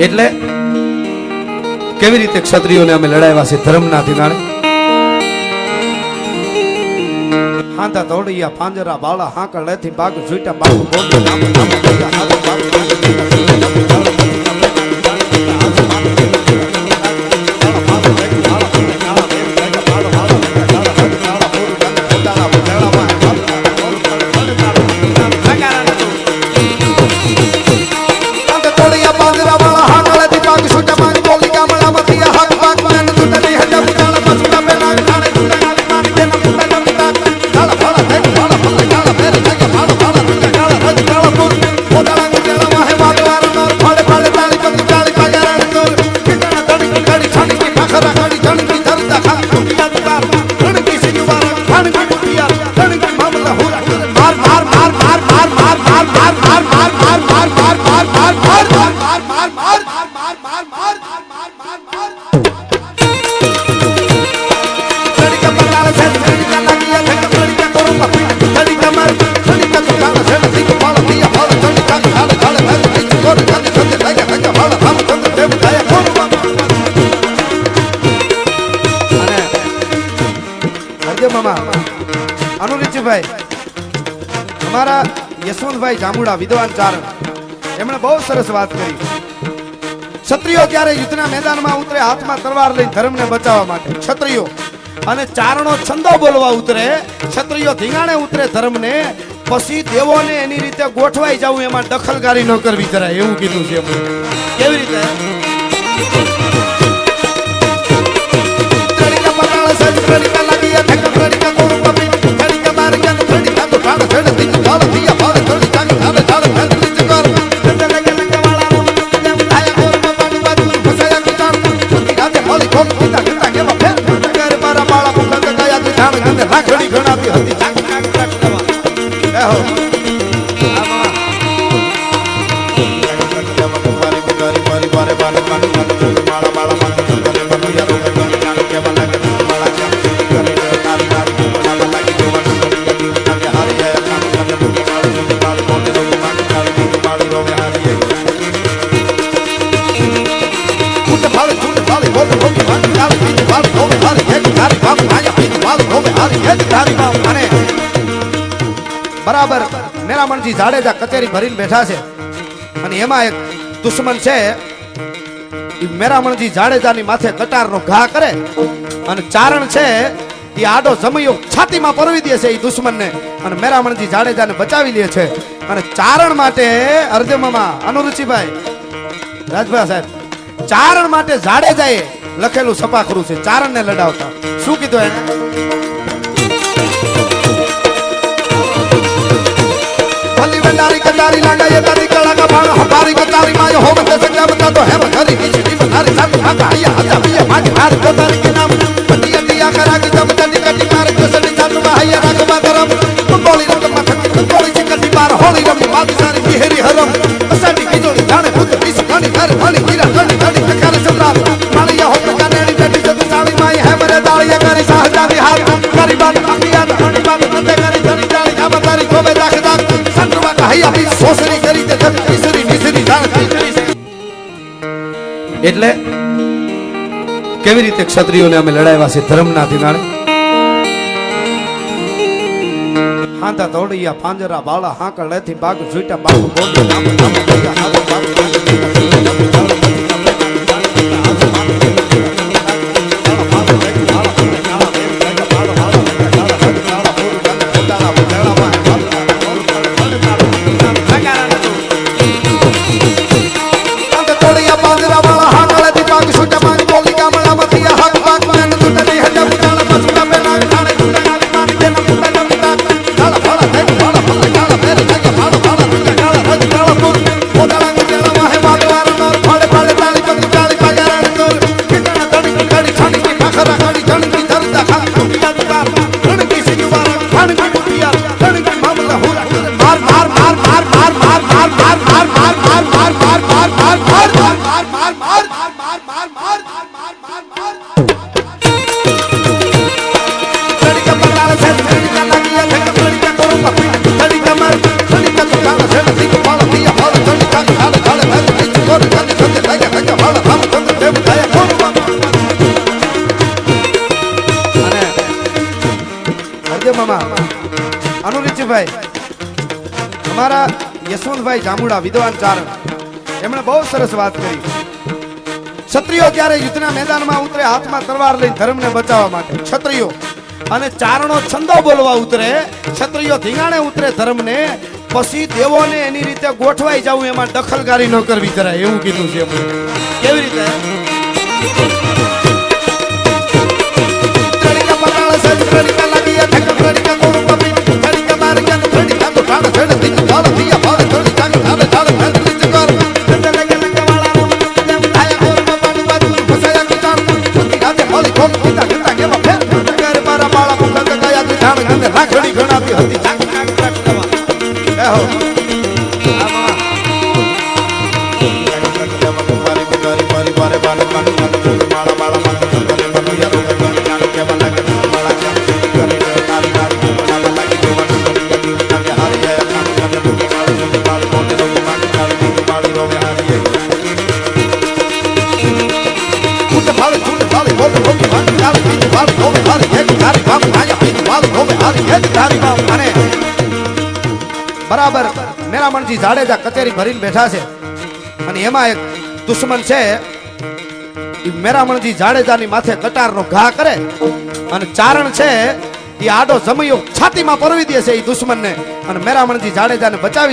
એટલે કેવી રીતે ક્ષત્રિયોને અમે લડાવ્યા છે ધર્મના ધિંગાણે. હાંતા તોડિયા પાંજરા બાળા હાંકળ લેથી બાગ ઝૂટા બાગ બોલી નામ નામ બોલ્યા હાથ બાગ અનુરીચભાઈ અમારા યશવંતભાઈ જામુડા વિદ્વાન ચારણ એમણે બહુ સરસ વાત કરી. ક્ષત્રિયો ત્યારે યુદ્ધના મેદાનમાં ઉતરે હાથમાં તલવાર લઈને ધર્મને બચાવવા માટે ક્ષત્રિયો, અને ચારણો છંદો બોલવા ઉતરે, ક્ષત્રિયો ધીંગાણે ઉતરે ધર્મને, પછી દેવોને એની રીતે ગોઠવાઈ જવું એમાં દખલકારી ન કરવી જરાય એવું કીધું છે. કેવી રીતે બરાબર મેરામણજી જાડેજા કચેરી ભરીને બેઠા છે અને એમાં એક દુશ્મન છે મેરામણજી જાડેજાની માથે કટારનો ઘા કરે અને ચારણ છે એ આડો જમૈયો છાતીમાં પરવી દે છે એ દુશ્મનને અને મેરામણજી જાડેજાને બચાવી લે છે. અને ચારણ માટે અર્ધમામાં અનુરુચિભાઈ રાજભાઈ સાહેબ ચારણ માટે જાડેજાએ લખેલું સપાખરું છે ચારણને લડાવતા. શું કીધું એને? ભલી કટારી લાગાય તારી કળા કા ભાણ હમારી કટારી માં હો બતે સકા બતા તો હે ભરી નીચી બનારી સાથ આકા આયા હતા બીયા માજી હાર કટારી કે નામ પતિયા દિયા કરા કે જબ તની કટી માર કસડી સાથ વાહયા રાગવા કરમ ગોળી રત મથક ગોળી ચિકટી બાર હોળી રમી માદી સારી બિહેરી હરમ અસાડી કિજોડી જાણે ભૂત પીસ ખાની ઘર ખાની ગીરા ઘડી ઘડી કકાર સમ્રાટ માળિયા હો કનેડી બેઠી જત સાળી માય હે મરે દાળિયા કરી સાહજાદી હાર કરી બાત બાકિયા ઘણી બાત નતે કરી ધણી જાળી આ તારી ગોબે દાખદા સંતવા કહાયા બી સોસરી કરી તે ધમ ઈસરી નીસરી જાણતી કરી. એટલે કેવી રીતે ક્ષત્રિયોને અમે લડાવ્યા છે ધર્મના ધિંગાણે. હાંતા તોડિયા પાંજરા બાળા હાંકળ લેથી બાગ ઝૂટા બાગ બોલી નામ નામ બોલ્યા હાથ બાગ યશવંતભાઈ, અમારા યશવંતભાઈ જામુડા વિદ્વાન ચારણ, એમણે બહુ સરસ વાત કરી. ક્ષત્રિયો જ્યારે યુદ્ધના મેદાનમાં ઉતરે હાથમાં તલવાર લઈને ધર્મને બચાવવા માટે ક્ષત્રિયો, અને ચારણો છંદો બોલવા ઉતરે, ક્ષત્રિયો ધીંગાણે ઉતરે ધર્મને, પછી દેવોને એની રીતે ગોઠવાઈ જવું, એમાં દખલકારી ન કરવી જરાય, એવું કીધું છે. કેવી રીતે? રાખડી ગણાતી હતી. બરાબર મેરામણજી જાડેજા કચેરી ભરીને બેઠા છે, અને એમાં એક દુશ્મન છે, મેરામણજી જાડેજાની માથે કટારનો ઘા કરે, અને ચારણ છે એ આડો જમૈયો છાતીમાં પરવી દે છે એ દુશ્મનને, અને મેરામણજી જાડેજાને બચાવી